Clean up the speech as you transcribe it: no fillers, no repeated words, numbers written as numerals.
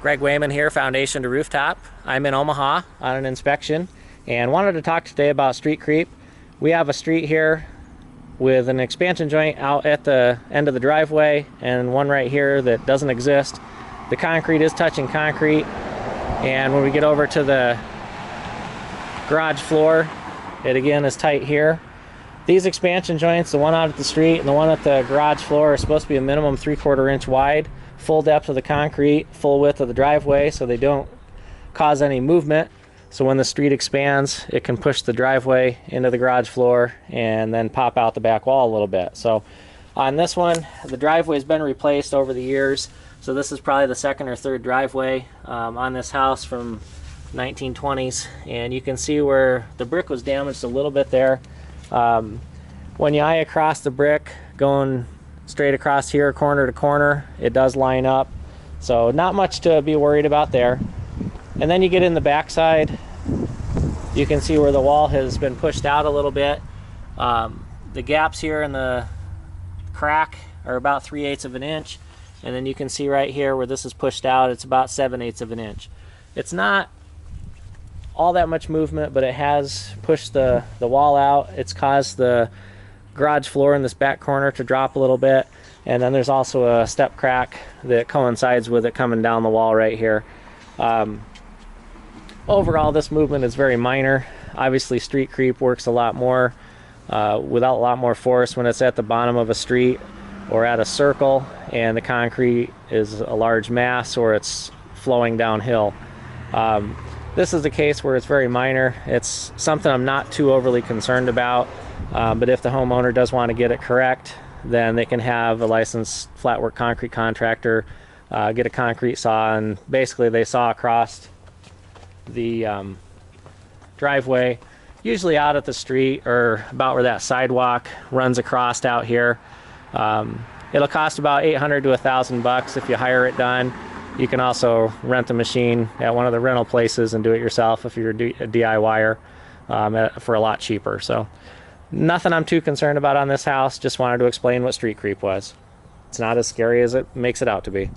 Greg Wayman here, Foundation to Rooftop. I'm in Omaha on an inspection and wanted to talk today about street creep. We have a street here with an expansion joint out at the end of the driveway and one right here that doesn't exist. The concrete is touching concrete, and when we get over to the garage floor, it again is tight here. These expansion joints, the one out at the street and the one at the garage floor, are supposed to be a minimum 3/4 inch wide, full depth of the concrete, full width of the driveway, so they don't cause any movement. So when the street expands, it can push the driveway into the garage floor and then pop out the back wall a little bit. So on this one, the driveway has been replaced over the years. So this is probably the second or third driveway on this house from 1920s, and you can see where the brick was damaged a little bit there. When you eye across the brick going straight across here corner to corner, it does line up, so not much to be worried about there. And then you get in the backside, you can see where the wall has been pushed out a little bit. The gaps here in the crack are about 3/8 of an inch, and then you can see right here where this is pushed out, it's about 7/8 of an inch. It's not all that much movement, but it has pushed the wall out. It's caused the garage floor in this back corner to drop a little bit, and then there's also a step crack that coincides with it coming down the wall right here. Overall, this movement is very minor. Obviously, street creep works a lot more without a lot more force when it's at the bottom of a street or at a circle and the concrete is a large mass or it's flowing downhill. This is the case where it's very minor. It's something I'm not too overly concerned about, but if the homeowner does want to get it correct, then they can have a licensed flat work concrete contractor get a concrete saw, and basically they saw across the driveway, usually out at the street or about where that sidewalk runs across out here. It'll cost about $800 to $1,000 if you hire it done. You can also rent the machine at one of the rental places and do it yourself if you're a DIYer for a lot cheaper. So nothing I'm too concerned about on this house. Just wanted to explain what street creep was. It's not as scary as it makes it out to be.